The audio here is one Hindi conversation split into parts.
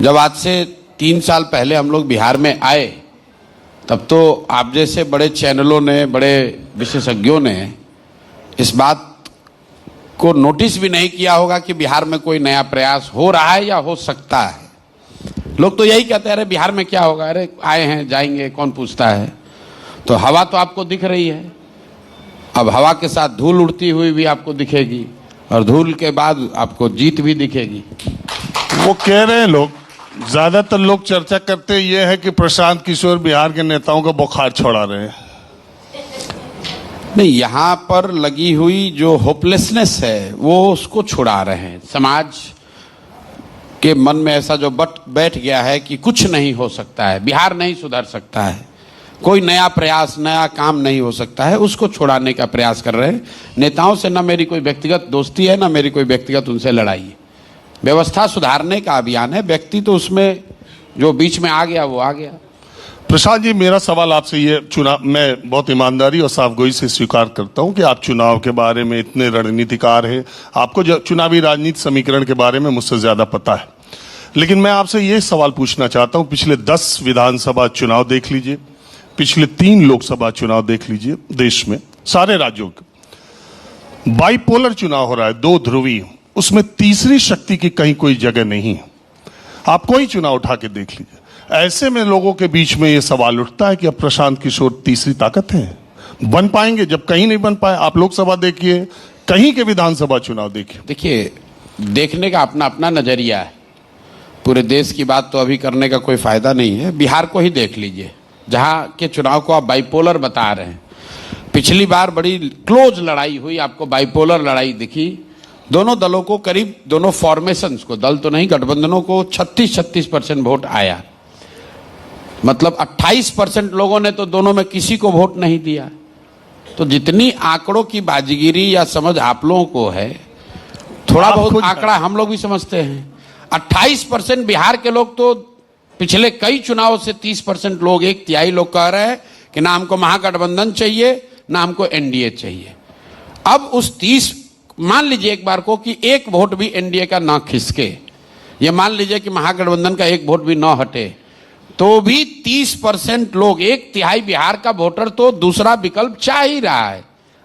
जब आज से 3 साल पहले हम लोग बिहार में आए, तब तो आप जैसे बड़े चैनलों ने, बड़े विशेषज्ञों ने इस बात को नोटिस भी नहीं किया होगा कि बिहार में कोई नया प्रयास हो रहा है या हो सकता है। लोग तो यही कहते हैं, अरे बिहार में क्या होगा, अरे आए हैं जाएंगे, कौन पूछता है। तो हवा तो आपको दिख रही है, अब हवा के साथ धूल उड़ती हुई भी आपको दिखेगी, और धूल के बाद आपको जीत भी दिखेगी। वो कह रहे हैं लोग, ज्यादातर लोग चर्चा करते ये है कि प्रशांत किशोर बिहार के नेताओं का बुखार छोड़ा रहे हैं। नहीं, यहाँ पर लगी हुई जो होपलेसनेस है वो उसको छुड़ा रहे हैं। समाज के मन में ऐसा जो बैठ गया है कि कुछ नहीं हो सकता है, बिहार नहीं सुधर सकता है, कोई नया प्रयास, नया काम नहीं हो सकता है, उसको छुड़ाने का प्रयास कर रहे हैं। नेताओं से ना मेरी कोई व्यक्तिगत दोस्ती है, ना मेरी कोई व्यक्तिगत उनसे लड़ाई है। व्यवस्था सुधारने का अभियान है, व्यक्ति तो उसमें जो बीच में आ गया वो आ गया। प्रसाद जी, मेरा सवाल आपसे ये, चुनाव मैं बहुत ईमानदारी और साफगोई से स्वीकार करता हूं कि आप चुनाव के बारे में इतने रणनीतिकार हैं, आपको चुनावी राजनीति समीकरण के बारे में मुझसे ज्यादा पता है। लेकिन मैं आपसे ये सवाल पूछना चाहता हूं, पिछले 10 विधानसभा चुनाव देख लीजिए, पिछले 3 लोकसभा चुनाव देख लीजिए, देश में सारे राज्यों के बाइपोलर चुनाव हो रहा है, 2 ध्रुवीय, उसमें तीसरी शक्ति की कहीं कोई जगह नहीं है। आप कोई चुनाव उठा के देख लीजिए, ऐसे में लोगों के बीच में यह सवाल उठता है कि अब प्रशांत किशोर तीसरी ताकत है, बन पाएंगे? जब कहीं नहीं बन पाए, आप लोकसभा देखिए, कहीं के विधानसभा चुनाव देखिए। देखिए, देखने का अपना अपना नजरिया है, पूरे देश की बात तो अभी करने का कोई फायदा नहीं है। बिहार को ही देख लीजिए, जहाँ के चुनाव को आप बाइपोलर बता रहे हैं। पिछली बार बड़ी क्लोज लड़ाई हुई, आपको बाइपोलर लड़ाई दिखी। दोनों दलों को करीब, दोनों फॉर्मेशंस को, दल तो नहीं, गठबंधनों को 36% वोट आया। मतलब 28% लोगों ने तो दोनों में किसी को वोट नहीं दिया। तो जितनी आंकड़ों की बाजीगिरी या समझ आप लोगों को है, थोड़ा बहुत आंकड़ा हम लोग भी समझते हैं। 28% बिहार के लोग तो पिछले कई चुनाव से 30% लोग, 1/3 लोग कह रहे हैं कि ना हमको महागठबंधन चाहिए, ना हमको एनडीए चाहिए। अब उस 30, मान लीजिए एक बार को कि 1 वोट भी एनडीए का ना खिसके, ये मान लीजिए कि महागठबंधन का 1 वोट भी ना हटे, तो भी 30% लोग, 1/3 बिहार का वोटर तो दूसरा विकल्प चाह ही रहा है।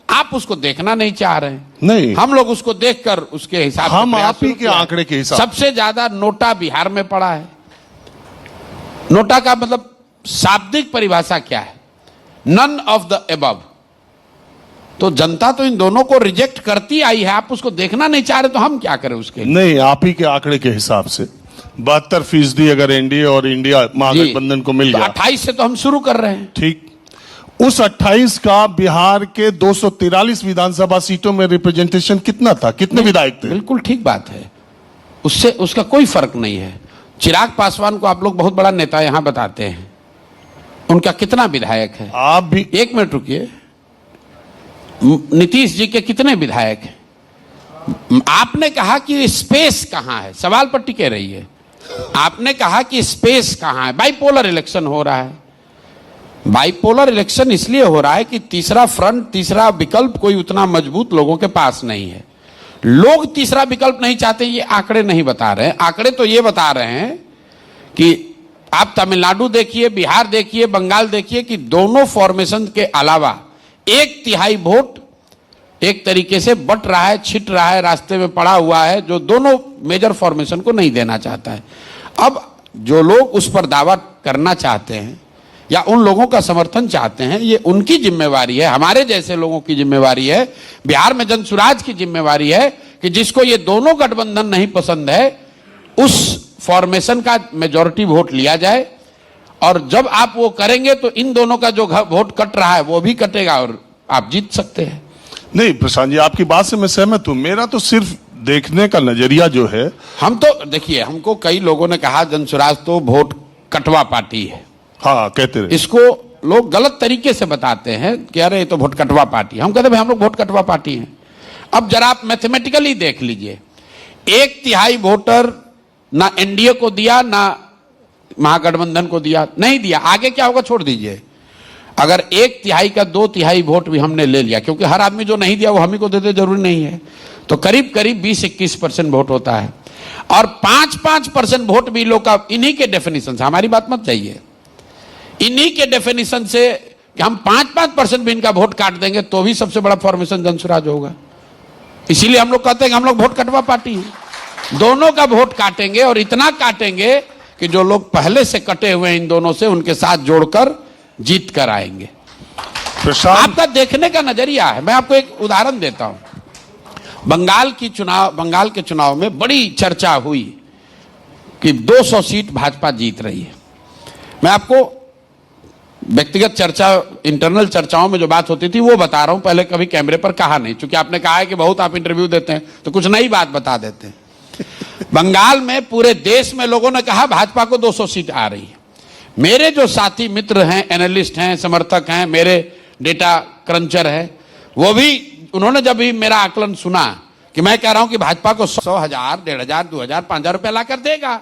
आप उसको देखना नहीं चाह रहे हैं। नहीं, हम लोग उसको देखकर उसके हिसाब हम आप ही के आंकड़े के हिसाब, सबसे ज्यादा नोटा बिहार में पड़ा है। नोटा का मतलब शाब्दिक परिभाषा क्या है? None of the above. तो जनता तो इन दोनों को रिजेक्ट करती आई है, आप उसको देखना नहीं चाह रहे, तो हम क्या करें उसके लिए? नहीं, आप ही के आंकड़े के हिसाब से 72% अगर एनडीए और इंडिया महागठबंधन को मिल गया, 28 से तो हम शुरू कर रहे हैं। ठीक, उस 28 का बिहार के 243 विधानसभा सीटों में रिप्रेजेंटेशन कितना था, कितने विधायक थे? बिल्कुल ठीक बात है, उससे उसका कोई फर्क नहीं है। चिराग पासवान को आप लोग बहुत बड़ा नेता यहां बताते हैं, उनका कितना विधायक है? आप भी 1 मिनट रुकिए, नीतीश जी के कितने विधायक हैं? आपने कहा कि स्पेस कहां है, सवाल पर टिके रहिए। आपने कहा कि स्पेस कहां है? बाइपोलर इलेक्शन हो रहा है। बाइपोलर इलेक्शन इसलिए हो रहा है कि तीसरा फ्रंट, तीसरा विकल्प कोई उतना मजबूत लोगों के पास नहीं है। लोग तीसरा विकल्प नहीं चाहते, ये आंकड़े नहीं बता रहे हैं। आंकड़े तो ये बता रहे हैं कि आप तमिलनाडु देखिए, बिहार देखिए, बंगाल देखिए, कि दोनों फॉर्मेशन के अलावा 1/3 वोट एक तरीके से बट रहा है, छिट रहा है, रास्ते में पड़ा हुआ है, जो दोनों मेजर फॉर्मेशन को नहीं देना चाहता है। अब जो लोग उस पर दावा करना चाहते हैं या उन लोगों का समर्थन चाहते हैं, ये उनकी जिम्मेवारी है, हमारे जैसे लोगों की जिम्मेवारी है, बिहार में जनसुराज की जिम्मेवारी है कि जिसको ये दोनों गठबंधन नहीं पसंद है, उस फॉर्मेशन का मेजॉरिटी वोट लिया जाए। और जब आप वो करेंगे तो इन दोनों का जो वोट कट रहा है वो भी कटेगा और आप जीत सकते हैं। नहीं प्रशांत जी, आपकी बात से मैं सहमत हूं। मेरा तो सिर्फ देखने का नजरिया जो है, हम तो देखिए, हमको कई लोगों ने कहा जनसुराज तो वोट कटवा पार्टी है। हाँ, कहते रहे। इसको लोग गलत तरीके से बताते हैं कि अरे ये तो वोट कटवा पार्टी। हम कहते भाई हम लोग वोट कटवा पार्टी हैं। अब जरा आप मैथमेटिकली देख लीजिए, 1/3 वोटर ना एनडीए को दिया, ना महागठबंधन को दिया, नहीं दिया। आगे क्या होगा छोड़ दीजिए। अगर 1/3 का 2/3 वोट भी हमने ले लिया, क्योंकि हर आदमी जो नहीं दिया वो हम ही को देते जरूरी नहीं है, तो करीब करीब 20-21% वोट होता है। और 5-5% वोट भी लोग का इन्हीं के डेफिनेशन से, हमारी बात मत चाहिए, इन्हीं के डेफिनेशन से कि हम 5-5% भी इनका वोट काट देंगे तो भी सबसे बड़ा फॉर्मेशन जनसुराज होगा। इसीलिए हम लोग कहते हैं कि हम लोग वोट कटवा पार्टी हैं, दोनों का वोट काटेंगे और इतना काटेंगे कि जो लोग पहले से कटे हुए हैं इन दोनों से, उनके साथ जोड़कर जीत कर आएंगे। आपका देखने का नजरिया है। मैं आपको एक उदाहरण देता हूं। बंगाल के चुनाव में बड़ी चर्चा हुई कि 200 सीट भाजपा जीत रही है। मैं आपको व्यक्तिगत चर्चा, इंटरनल चर्चाओं में जो बात होती थी वो बता रहा हूं, पहले कभी कैमरे पर कहा नहीं, क्योंकि आपने कहा है कि बहुत आप इंटरव्यू देते हैं तो कुछ नई बात बता देते हैं। बंगाल में पूरे देश में लोगों ने कहा भाजपा को 200 सीट आ रही है। मेरे जो साथी मित्र हैं, एनालिस्ट हैं, समर्थक हैं, मेरे डेटा क्रंचर हैं, वो भी, उन्होंने जब भी मेरा आकलन सुना कि मैं कह रहा हूं कि भाजपा को 100, 1000, 1500, 2000, 5000 रुपया ला कर देगा,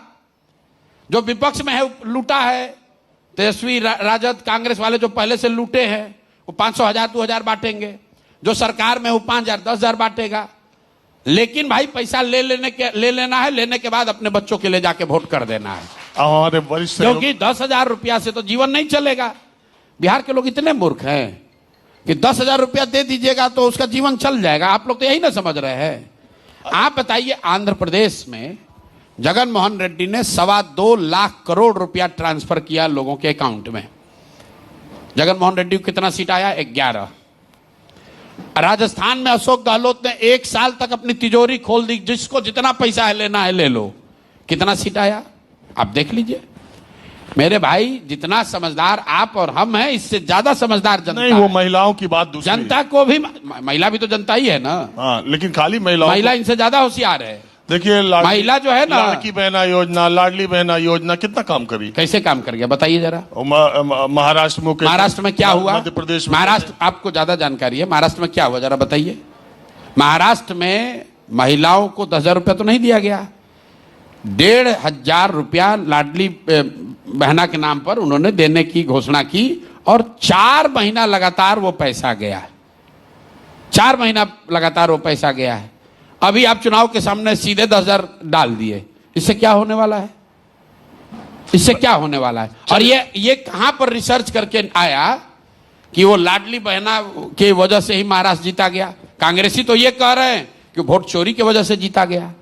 जो विपक्ष में है लूटा है, तेजस्वी, राजद, कांग्रेस वाले जो पहले से लूटे हैं वो 500, 1000, 2000 बांटेंगे, जो सरकार में वो 5000, 10,000 बांटेगा। लेकिन भाई पैसा ले लेना है, लेने के बाद अपने बच्चों के ले जाके वोट कर देना है। हमारे वरिष्ठ, क्योंकि 10,000 रुपया से तो जीवन नहीं चलेगा। बिहार के लोग इतने मूर्ख हैं कि 10,000 रुपया दे दीजिएगा तो उसका जीवन चल जाएगा। आप लोग तो यही ना समझ रहे हैं। आप बताइए, आंध्र प्रदेश में जगन मोहन रेड्डी ने 2.25 लाख करोड़ रुपया ट्रांसफर किया लोगों के अकाउंट में। जगन मोहन रेड्डी को कितना सीट आया? 11। राजस्थान में अशोक गहलोत ने 1 साल तक अपनी तिजोरी खोल दी, जिसको जितना पैसा है लेना है ले लो। कितना सीट आया आप देख लीजिए। मेरे भाई, जितना समझदार आप और हम हैं, इससे ज्यादा समझदार जनता नहीं, वो महिलाओं की बात दूसरी, जनता को भी, महिला भी तो जनता ही है ना। हाँ, लेकिन खाली महिला इनसे ज्यादा होशियार है। देखिए, महिला जो है ना, लाड़की बहना योजना, लाडली बहना योजना कितना काम करी, कैसे काम कर गया बताइए जरा। महाराष्ट्र में क्या हुआ? मध्य प्रदेश में, महाराष्ट्र आपको ज्यादा जानकारी है, महाराष्ट्र में क्या हुआ जरा बताइए। महाराष्ट्र में महिलाओं को 10,000 रुपया तो नहीं दिया गया, 1,500 रुपया लाडली बहना के नाम पर उन्होंने देने की घोषणा की और 4 महीना लगातार वो पैसा गया है। 4 महीना लगातार वो पैसा गया है। अभी आप चुनाव के सामने सीधे 10,000 डाल दिए। इससे क्या होने वाला है? इससे क्या होने वाला है? और ये कहां पर रिसर्च करके आया कि वो लाडली बहना की वजह से ही महाराष्ट्र जीता गया? कांग्रेसी तो ये कह रहे हैं कि वोट चोरी की वजह से जीता गया।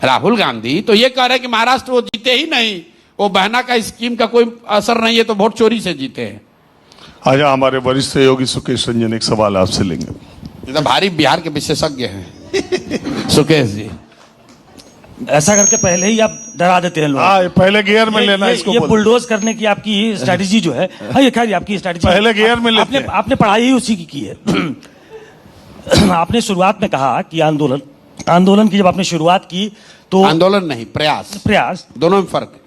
राहुल गांधी तो ये कह रहे हैं कि महाराष्ट्र वो जीते ही नहीं, वो बहना का स्कीम का कोई असर नहीं है, तो वोट चोरी से जीते हैं। आज हमारे वरिष्ठ सहयोगी सुकेश रंजन एक सवाल आपसे लेंगे। ये तो भारी बिहार के विशेषज्ञ हैं सुकेश जी। ऐसा करके पहले ही आप डरा देते हैं लोग। हाँ, पहले गियर में लेना इसको। ये बुलडोज करने की आपकी स्ट्रैटेजी जो है, हाँ ये खैर आपकी स्ट्रैटेजी पहले गियर में लेते हैं। आपने पढ़ाई ही उसी की है। आपने शुरुआत में कहा कि आंदोलन की जब आपने शुरुआत की तो आंदोलन नहीं, प्रयास दोनों में फर्क है।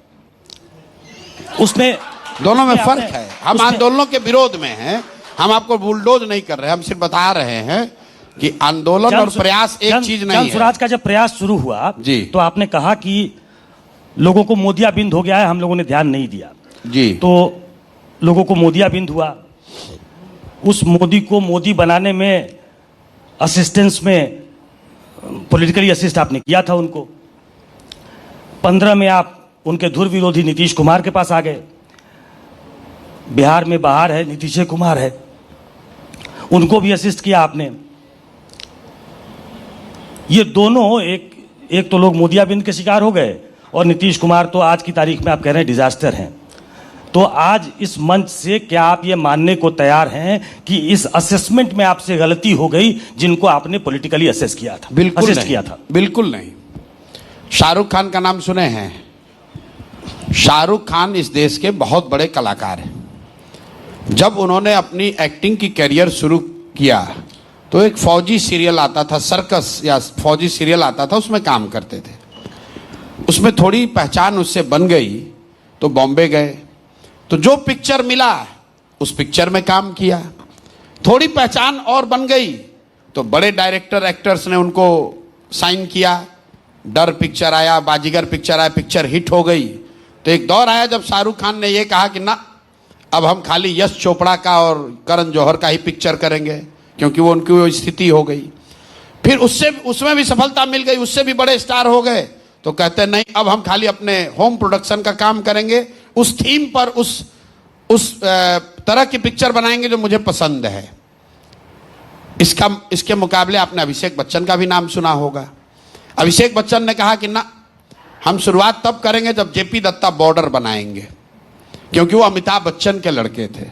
उसमें दोनों में फर्क है। हम आंदोलनों के विरोध में हैं, हम आपको बुलडोज नहीं कर रहे, हम सिर्फ बता रहे हैं कि आंदोलन और प्रयास एक चीज नहीं है। स्वराज का जब प्रयास शुरू हुआ जी, तो आपने कहा कि लोगों को मोदियाबिंद हो गया है, हम लोगों ने ध्यान नहीं दिया जी। तो लोगों को मोदियाबिंद हुआ। उस मोदी को मोदी बनाने में असिस्टेंस में पॉलिटिकली असिस्ट आपने किया था उनको। 15 में आप उनके धुर विरोधी नीतीश कुमार के पास आ गए। बिहार में बाहर है नीतीश कुमार है, उनको भी असिस्ट किया आपने। ये दोनों एक तो लोग मोदियाबिंद के शिकार हो गए और नीतीश कुमार तो आज की तारीख में आप कह रहे हैं डिजास्टर हैं। तो आज इस मंच से क्या आप ये मानने को तैयार हैं कि इस असेसमेंट में आपसे गलती हो गई जिनको आपने पॉलिटिकली असेस किया था? बिल्कुल असेस नहीं, किया था। बिल्कुल नहीं। शाहरुख खान का नाम सुने हैं? शाहरुख खान इस देश के बहुत बड़े कलाकार हैं। जब उन्होंने अपनी एक्टिंग की कैरियर शुरू किया तो एक फौजी सीरियल आता था, सर्कस या फौजी सीरियल आता था, उसमें काम करते थे। उसमें थोड़ी पहचान उससे बन गई तो बॉम्बे गए, तो जो पिक्चर मिला उस पिक्चर में काम किया। थोड़ी पहचान और बन गई तो बड़े डायरेक्टर एक्टर्स ने उनको साइन किया। डर पिक्चर आया, बाजीगर पिक्चर आया, पिक्चर हिट हो गई। तो एक दौर आया जब शाहरुख खान ने यह कहा कि ना, अब हम खाली यश चोपड़ा का और करण जौहर का ही पिक्चर करेंगे, क्योंकि वो उनकी वो स्थिति हो गई। फिर उससे उसमें भी सफलता मिल गई, उससे भी बड़े स्टार हो गए, तो कहते नहीं अब हम खाली अपने होम प्रोडक्शन का काम करेंगे, उस थीम पर उस तरह की पिक्चर बनाएंगे जो मुझे पसंद है। इसके मुकाबले आपने अभिषेक बच्चन का भी नाम सुना होगा। अभिषेक बच्चन ने कहा कि ना, हम शुरुआत तब करेंगे जब जेपी दत्ता बॉर्डर बनाएंगे, क्योंकि वो अमिताभ बच्चन के लड़के थे।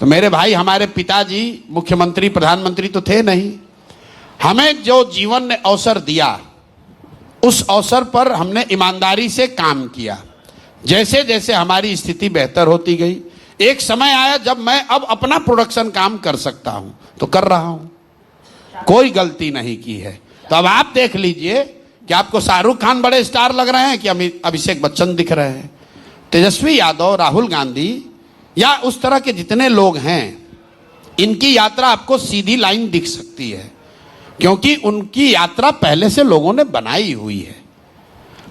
तो मेरे भाई, हमारे पिताजी मुख्यमंत्री प्रधानमंत्री तो थे नहीं, हमें जो जीवन ने अवसर दिया उस अवसर पर हमने ईमानदारी से काम किया। जैसे जैसे हमारी स्थिति बेहतर होती गई, एक समय आया जब मैं अब अपना प्रोडक्शन काम कर सकता हूं, तो कर रहा हूं, कोई गलती नहीं की है। तो अब आप देख लीजिए कि आपको शाहरुख खान बड़े स्टार लग रहे हैं कि अभिषेक बच्चन दिख रहे हैं। तेजस्वी यादव, राहुल गांधी या उस तरह के जितने लोग हैं, इनकी यात्रा आपको सीधी लाइन दिख सकती है, क्योंकि उनकी यात्रा पहले से लोगों ने बनाई हुई है।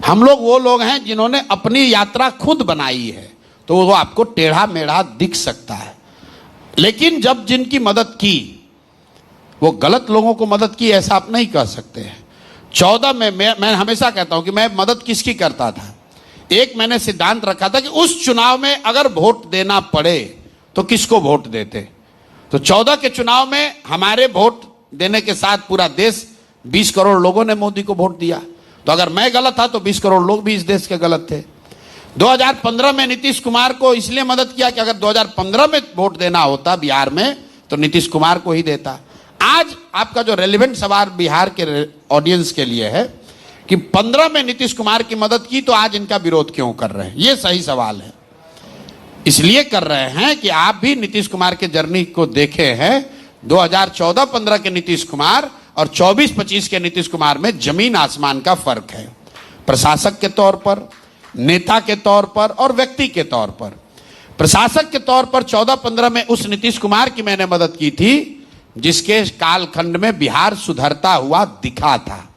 हम लोग वो लोग हैं जिन्होंने अपनी यात्रा खुद बनाई है, तो वो आपको टेढ़ा मेढ़ा दिख सकता है। लेकिन जब जिनकी मदद की, वो गलत लोगों को मदद की, ऐसा आप नहीं कह सकते हैं। 14 में मैं हमेशा कहता हूं कि मैं मदद किसकी करता था। एक मैंने सिद्धांत रखा था कि उस चुनाव में अगर वोट देना पड़े तो किसको वोट देते। तो 14 के चुनाव में हमारे वोट देने के साथ पूरा देश, 20 करोड़ लोगों ने मोदी को वोट दिया। तो अगर मैं गलत था तो 20 करोड़ लोग भी इस देश के गलत थे। 2015 में नीतीश कुमार को इसलिए मदद किया कि अगर 2015 में वोट देना होता बिहार में तो नीतीश कुमार को ही देता। आज आपका जो रेलेवेंट सवाल बिहार के ऑडियंस के लिए है कि 15 में नीतीश कुमार की मदद की तो आज इनका विरोध क्यों कर रहे हैं, ये सही सवाल है। इसलिए कर रहे हैं कि आप भी नीतीश कुमार के जर्नी को देखे हैं। 2014-15 के नीतीश कुमार और 24-25 के नीतीश कुमार में जमीन आसमान का फर्क है, प्रशासक के तौर पर, नेता के तौर पर और व्यक्ति के तौर पर। प्रशासक के तौर पर 14-15 में उस नीतीश कुमार की मैंने मदद की थी जिसके कालखंड में बिहार सुधरता हुआ दिखा था।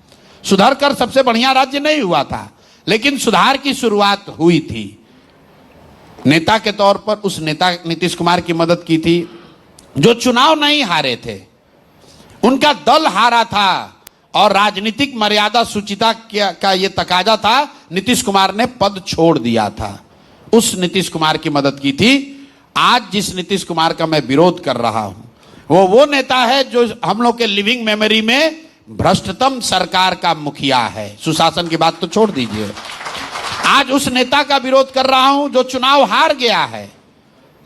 सुधर कर सबसे बढ़िया राज्य नहीं हुआ था, लेकिन सुधार की शुरुआत हुई थी। नेता के तौर पर उस नेता नीतीश कुमार की मदद की थी जो चुनाव नहीं हारे थे, उनका दल हारा था और राजनीतिक मर्यादा सुचिता का ये तकाजा था, नीतीश कुमार ने पद छोड़ दिया था। उस नीतीश कुमार की मदद की थी। आज जिस नीतीश कुमार का मैं विरोध कर रहा हूं वो नेता है जो हम लोग के लिविंग मेमोरी में भ्रष्टतम सरकार का मुखिया है। सुशासन की बात तो छोड़ दीजिए। आज उस नेता का विरोध कर रहा हूं जो चुनाव हार गया है,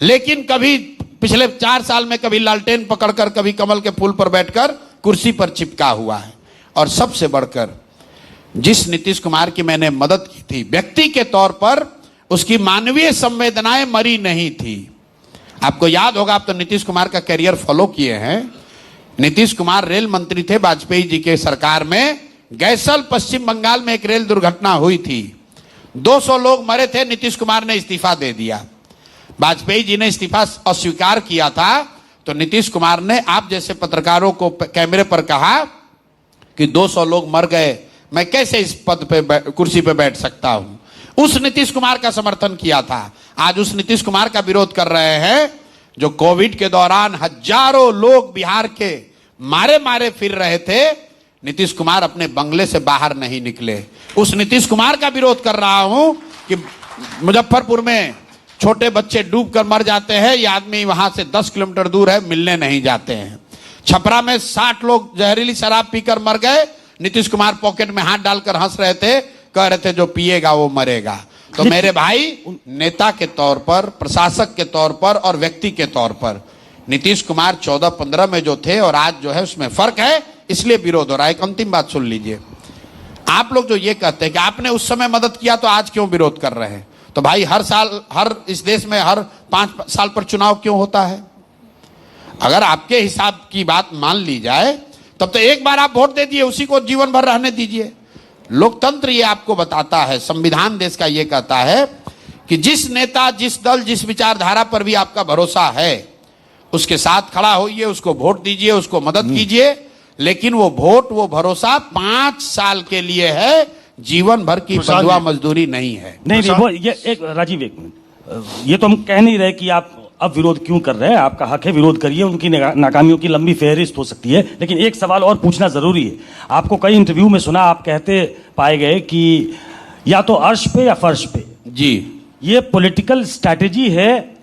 लेकिन कभी पिछले 4 साल में कभी लालटेन पकड़कर, कभी कमल के फूल पर बैठकर कुर्सी पर चिपका हुआ है। और सबसे बढ़कर जिस नीतीश कुमार की मैंने मदद की थी व्यक्ति के तौर पर, उसकी मानवीय संवेदनाएं मरी नहीं थी। आपको याद होगा, आप तो नीतीश कुमार का करियर फॉलो किए हैं। नीतीश कुमार रेल मंत्री थे वाजपेयी जी के सरकार में। गैसल पश्चिम बंगाल में एक रेल दुर्घटना हुई थी, 200 लोग मरे थे। नीतीश कुमार ने इस्तीफा दे दिया। वाजपेयी जी ने इस्तीफा अस्वीकार किया था, तो नीतीश कुमार ने आप जैसे पत्रकारों को कैमरे पर कहा कि 200 लोग मर गए, मैं कैसे इस पद पे कुर्सी पे बैठ सकता हूं। उस नीतीश कुमार का समर्थन किया था। आज उस नीतीश कुमार का विरोध कर रहे हैं जो कोविड के दौरान हजारों लोग बिहार के मारे फिर रहे थे। नीतीश कुमार अपने बंगले से बाहर नहीं निकले। उस नीतीश कुमार का विरोध कर रहा हूं कि मुजफ्फरपुर में छोटे बच्चे डूब कर मर जाते हैं, ये आदमी वहां से 10 किलोमीटर दूर है, मिलने नहीं जाते हैं। छपरा में 60 लोग जहरीली शराब पीकर मर गए, नीतीश कुमार पॉकेट में हाथ डालकर हंस रहे थे, कह रहे थे जो पिएगा वो मरेगा। तो मेरे भाई, नेता के तौर पर, प्रशासक के तौर पर और व्यक्ति के तौर पर नीतीश कुमार 14-15 में जो थे और आज जो है उसमें फर्क है, इसलिए विरोध हो रहा है। एक अंतिम बात सुन लीजिए, आप लोग जो ये कहते हैं कि आपने उस समय मदद किया तो आज क्यों विरोध कर रहे हैं, तो भाई हर साल, हर इस देश में हर 5 साल पर चुनाव क्यों होता है? अगर आपके हिसाब की बात मान ली जाए तब तो एक बार आप वोट दे दिए, उसी को जीवन भर रहने दीजिए। लोकतंत्र ये आपको बताता है, संविधान देश का ये कहता है कि जिस नेता, जिस दल, जिस विचारधारा पर भी आपका भरोसा है उसके साथ खड़ा होइए, उसको वोट दीजिए, उसको मदद कीजिए, लेकिन वो वोट, वो भरोसा 5 साल के लिए है, जीवन भर की बंधुआ मजदूरी नहीं है। नहीं, वो ये एक राजीव, एक मिनट, ये तो हम कह नहीं रहे कि आप अब विरोध क्यों कर रहे हैं? आपका हक है, विरोध करिए, उनकी नाकामियों की लंबी फहरिस्त हो सकती है, लेकिन एक सवाल और पूछना जरूरी है। आपको कई इंटरव्यू में सुना, आप कहते पाए गए कि या तो अर्श पे या फर्श पे। जी, ये पॉलिटिकल स्ट्रैटेजी है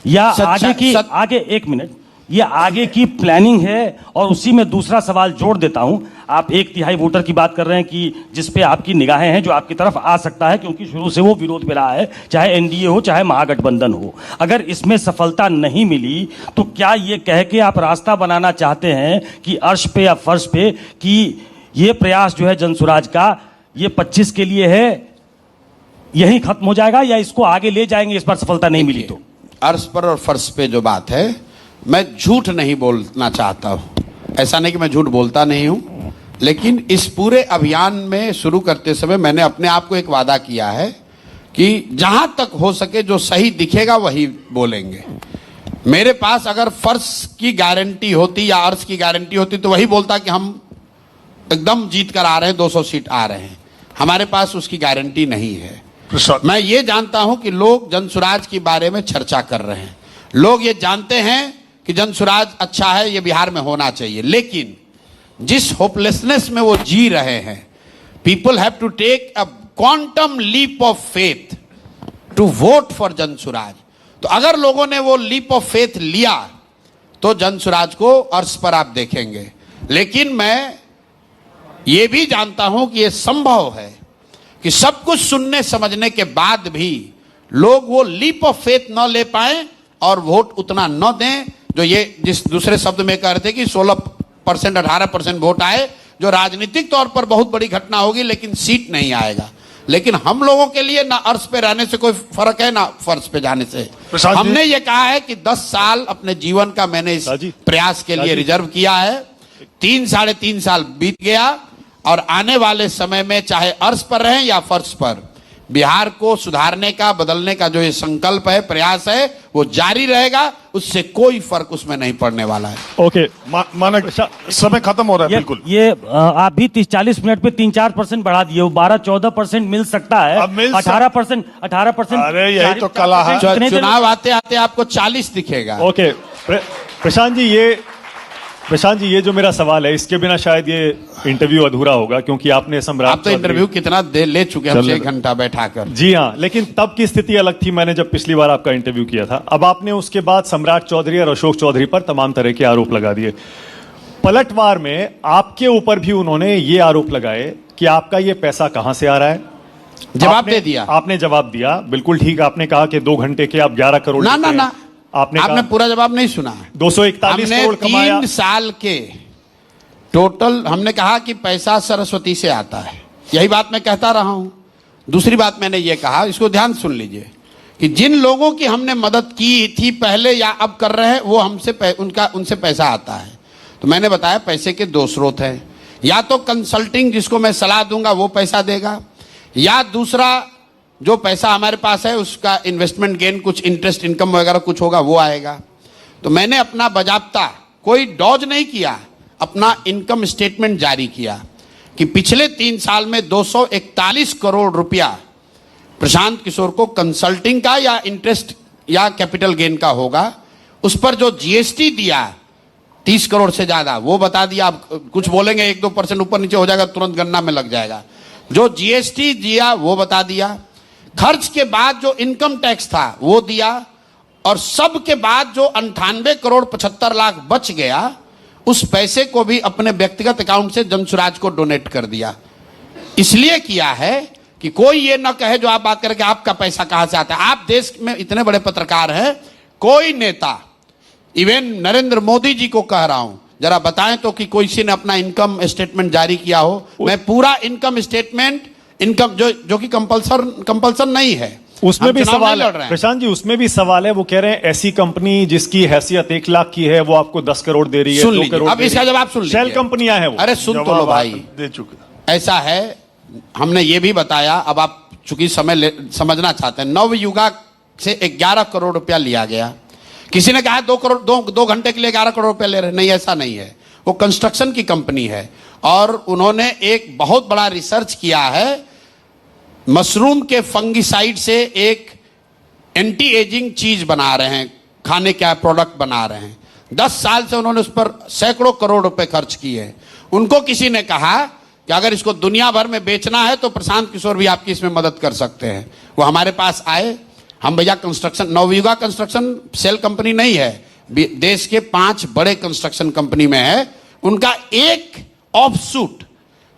या आगे एक मिनट, ये आगे की प्लानिंग है? और उसी में दूसरा सवाल जोड़ देता हूं, आप 1/3 वोटर की बात कर रहे हैं कि जिस पे आपकी निगाहें हैं, जो आपकी तरफ आ सकता है, क्योंकि शुरू से वो विरोध में रहा है, चाहे एनडीए हो चाहे महागठबंधन हो। अगर इसमें सफलता नहीं मिली तो क्या ये कह के आप रास्ता बनाना चाहते हैं कि अर्श पे या फर्श पे, कि ये प्रयास जो है जनसुराज का, ये 25 के लिए है, यही खत्म हो जाएगा, या इसको आगे ले जाएंगे इस बार सफलता नहीं मिली तो? अर्श पर और फर्श पे जो बात है, मैं झूठ नहीं बोलना चाहता हूं। ऐसा नहीं कि मैं झूठ बोलता नहीं हूं, लेकिन इस पूरे अभियान में शुरू करते समय मैंने अपने आप को एक वादा किया है कि जहां तक हो सके जो सही दिखेगा वही बोलेंगे। मेरे पास अगर फर्श की गारंटी होती या अर्श की गारंटी होती तो वही बोलता कि हम एकदम जीत कर आ रहे हैं, 200 सीट आ रहे हैं। हमारे पास उसकी गारंटी नहीं है। मैं ये जानता हूं कि लोग जनसुराज के बारे में चर्चा कर रहे हैं, लोग ये जानते हैं कि जनसुराज अच्छा है, ये बिहार में होना चाहिए, लेकिन जिस होपलेसनेस में वो जी रहे हैं, people have to take a quantum leap of faith to vote for Jan Suraaj. तो अगर लोगों ने वो लीप ऑफ फेथ लिया तो जनसुराज को अर्श पर आप देखेंगे। लेकिन मैं ये भी जानता हूं कि ये संभव है कि सब कुछ सुनने समझने के बाद भी लोग वो लीप ऑफ फेथ न ले पाए और वोट उतना न दें, जो ये जिस दूसरे शब्द में कह रहे थे कि 16% 18% वोट आए, जो राजनीतिक तौर पर बहुत बड़ी घटना होगी, लेकिन सीट नहीं आएगा। लेकिन हम लोगों के लिए ना अर्श पे रहने से कोई फर्क है ना फर्श पे जाने से। हमने ये कहा है कि 10 साल अपने जीवन का मैंने इस प्रयास के लिए रिजर्व किया है। 3-3.5 साल बीत गया और आने वाले समय में चाहे अर्श पर रहें या फर्श पर, बिहार को सुधारने का, बदलने का जो ये संकल्प है, प्रयास है, वो जारी रहेगा। उससे कोई फर्क उसमें नहीं पड़ने वाला है। ओके, मानक समय खत्म हो रहा है। बिल्कुल, ये आप भी 30-40 मिनट पे 3-4% बढ़ा दिए, 12-14% मिल सकता है। 18%। अरे यही तो कला है। चुनाव आते आते आपको 40 दिखेगा। ओके, प्रशांत जी, ये जो मेरा सवाल है, इसके बिना शायद ये इंटरव्यू अधूरा होगा, क्योंकि आपने सम्राट, आप तो इंटरव्यू कितना देर ले चुके हैं, 6 घंटा बैठाकर। जी हाँ, लेकिन तब की स्थिति अलग थी, मैंने जब पिछली बार आपका इंटरव्यू किया था। अब आपने उसके बाद सम्राट चौधरी और अशोक चौधरी पर तमाम तरह के आरोप लगा दिए। पलटवार में आपके ऊपर भी उन्होंने ये आरोप लगाए कि आपका ये पैसा कहां से आ रहा है। जवाब दे दिया, आपने जवाब दिया, बिल्कुल ठीक। आपने कहा कि 2 घंटे के आप 11 करोड़। ना, आपने पूरा जवाब नहीं सुना। 241 करोड़ कमाया। 3 साल के टोटल हमने कहा कि पैसा सरस्वती से आता है, यही बात मैं कहता रहा हूं। दूसरी बात मैंने ये कहा, इसको ध्यान सुन लीजिए, कि जिन लोगों की हमने मदद की थी पहले या अब कर रहे हैं, वो उनसे पैसा आता है। तो मैंने बताया पैसे के 2 स्रोत हैं, या तो कंसल्टिंग जिसको मैं सलाह दूंगा वो पैसा देगा, या दूसरा जो पैसा हमारे पास है उसका इन्वेस्टमेंट गेन, कुछ इंटरेस्ट इनकम वगैरह कुछ होगा, वो आएगा। तो मैंने अपना बाजाप्ता, कोई डॉज नहीं किया, अपना इनकम स्टेटमेंट जारी किया कि पिछले 3 साल में 241 करोड़ रुपया प्रशांत किशोर को कंसल्टिंग का या इंटरेस्ट या कैपिटल गेन का होगा। उस पर जो जीएसटी दिया 30 करोड़ से ज्यादा, वो बता दिया। आप कुछ बोलेंगे 1-2% ऊपर नीचे हो जाएगा, तुरंत गणना में लग जाएगा। जो जीएसटी दिया वो बता दिया, खर्च के बाद जो इनकम टैक्स था वो दिया, और सब के बाद जो 98 करोड़ 75 लाख बच गया, उस पैसे को भी अपने व्यक्तिगत अकाउंट से जनसुराज को डोनेट कर दिया। इसलिए किया है कि कोई ये ना कहे जो आप बात करके आपका पैसा कहां से आता है। आप देश में इतने बड़े पत्रकार हैं, कोई नेता, इवन नरेंद्र मोदी जी को कह रहा हूं, जरा बताएं तो कि कोई ने अपना इनकम स्टेटमेंट जारी किया हो। मैं पूरा इनकम स्टेटमेंट, इनकम जो कि कंपल्सन नहीं है, उसमें भी सवाल है प्रशांत जी, उसमें भी सवाल है। वो कह रहे हैं ऐसी कंपनी जिसकी हैसियत 1 लाख की है, वो आपको 10 करोड़ दे रही है, 2 करोड़। अब इसका जवाब सुन लीजिए। शेल कंपनियां हैं वो। अरे सुन तो लो भाई, दे चुके। ऐसा है, हमने ये भी बताया। अब आप चूंकि समझना चाहते हैं, नवयुगा से 11 करोड़ रुपया लिया गया। किसी ने कहा 2 घंटे के लिए 11 करोड़ रुपया ले रहे, नहीं, ऐसा नहीं है। वो कंस्ट्रक्शन की कंपनी है और उन्होंने एक बहुत बड़ा रिसर्च किया है। मशरूम के फंगिसाइड से एक एंटी एजिंग चीज बना रहे हैं, खाने का प्रोडक्ट बना रहे हैं। 10 साल से उन्होंने उस पर सैकड़ों करोड़ रुपए खर्च किए हैं। उनको किसी ने कहा कि अगर इसको दुनिया भर में बेचना है तो प्रशांत किशोर भी आपकी इसमें मदद कर सकते हैं। वो हमारे पास आए। हम भैया कंस्ट्रक्शन, नवयुगा कंस्ट्रक्शन सेल कंपनी नहीं है, देश के 5 बड़े कंस्ट्रक्शन कंपनी में है। उनका एक ऑफशूट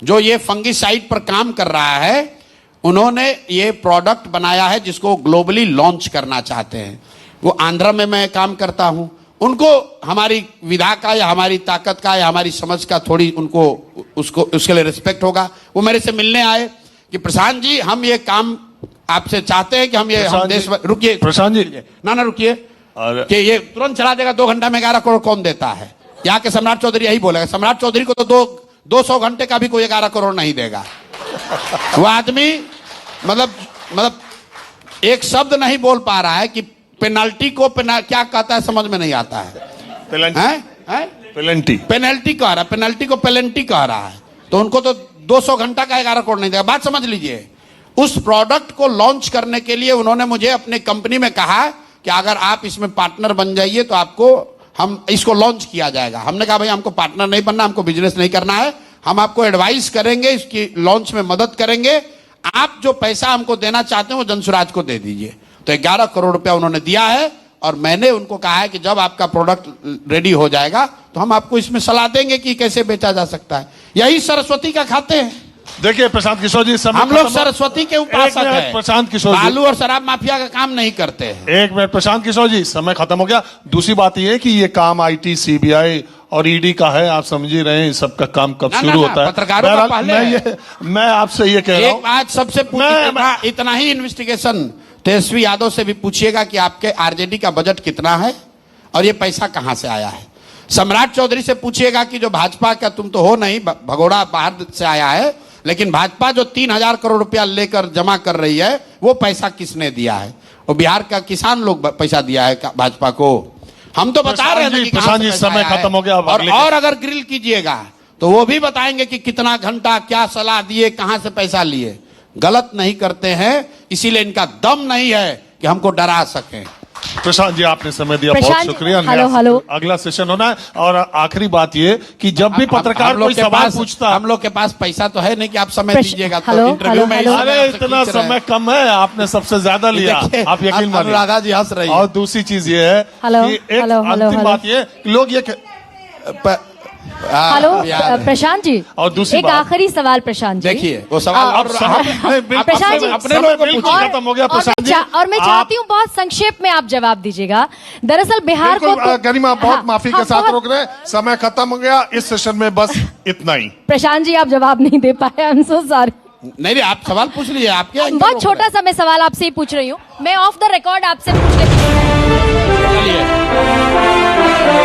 जो ये फंगिसाइड पर काम कर रहा है, उन्होंने ये प्रोडक्ट बनाया है जिसको ग्लोबली लॉन्च करना चाहते हैं। वो आंध्रा में मैं काम करता हूं। उनको हमारी विधा का या हमारी ताकत का या हमारी समझ का थोड़ी उनको उसके लिए रिस्पेक्ट होगा। वो मेरे से मिलने आए कि प्रशांत जी हम ये काम आपसे चाहते हैं कि हम ये हम देश, रुकिए प्रशांत जी, ना रुकिए, कि ये तुरंत चला देगा 2 घंटा में 11 करोड़ कौन देता है? यहाँ के सम्राट चौधरी यही बोलेगा। सम्राट चौधरी को तो 200 घंटे का भी कोई 11 करोड़ नहीं देगा। वो आदमी मतलब एक शब्द नहीं बोल पा रहा है कि पेनल्टी को क्या कहता है समझ में नहीं आता है। पेनल्टी कह रहा है, पेनल्टी को पेनल्टी कह रहा है। तो उनको तो 200 घंटा का 11 करोड़ नहीं देगा। बात समझ लीजिए। उस प्रोडक्ट को लॉन्च करने के लिए उन्होंने मुझे अपने कंपनी में कहा कि अगर आप इसमें पार्टनर बन जाइए तो आपको हम इसको लॉन्च किया जाएगा। हमने कहा भाई हमको पार्टनर नहीं बनना, हमको बिजनेस नहीं करना है, हम आपको एडवाइस करेंगे, इसकी लॉन्च में मदद करेंगे। आप जो पैसा हमको देना चाहते हैं वो जनसुराज को दे दीजिए। तो 11 करोड़ रुपया उन्होंने दिया है और मैंने उनको कहा है कि जब आपका प्रोडक्ट रेडी हो जाएगा तो हम आपको इसमें सलाह देंगे कि कैसे बेचा जा सकता है। यही सरस्वती का खाते हैं। देखिए प्रशांत किशोर जी, हम लोग सरस्वती के उपासक हैं। प्रशांत किशोर जी, बालू और शराब माफिया का काम नहीं करते हैं। एक मिनट प्रशांत किशोर जी, समय खत्म हो गया। दूसरी बात यह है कि ये काम आईटी, सीबीआई और ईडी का है। आप समझ ही रहे हैं सबका काम कब शुरू होता है। पत्रकारों का पहले मैं आपसे ये कह रहा हूं, एक बात सबसे पूछिए, इतना ही इन्वेस्टिगेशन तेजस्वी यादव से भी पूछिएगा कि आपके आरजेडी का बजट कितना है और ये पैसा कहां से आया है। सम्राट चौधरी से पूछिएगा कि जो भाजपा का, तुम तो हो नहीं, भगोड़ा बाहर से आया है, लेकिन भाजपा जो 3000 करोड़ रुपया लेकर जमा कर रही है वो पैसा किसने दिया है? वो बिहार का किसान लोग पैसा दिया है भाजपा को। हम तो बता रहे हैं कि प्रशांत जी समय खत्म हो गया। और अगर ग्रिल कीजिएगा तो वो भी बताएंगे कि कितना घंटा, क्या सलाह दिए, कहां से पैसा लिए। गलत नहीं करते हैं, इसीलिए इनका दम नहीं है कि हमको डरा सकें। प्रशांत जी आपने समय दिया, बहुत शुक्रिया। हेलो अगला सेशन होना है। और आखिरी बात ये कि जब भी पत्रकार कोई सवाल पूछता, हम लोग के पास पैसा तो है नहीं कि आप समय दीजिएगा तो इंटरव्यू में। अरे इतना समय कम है, आपने सबसे ज्यादा लिया, आप यकीन मानिए। राधा जी हंस रही है। और दूसरी चीज ये है कि एक अंतिम बात ये, लोग ये हेलो प्रशांत जी, और दूसरी एक आखिरी सवाल प्रशांत जी। देखिए वो सवाल प्रशांत जी अपने लोगों को बिल्कुल खत्म हो गया। प्रशांत जी और मैं चाहती हूँ बहुत संक्षेप में आप जवाब दीजिएगा। दरअसल बिहार को गरिमा बहुत माफी के साथ रोक रहे हैं, समय खत्म हो गया इस सेशन में, बस इतना ही। प्रशांत जी आप जवाब नहीं दे पाए, आई एम सो सॉरी। नहीं आप सवाल पूछ लीजिए। आपके बहुत छोटा सा मैं सवाल आपसे ही पूछ रही हूँ, मैं ऑफ द रिकॉर्ड आपसे पूछ लेती हूँ।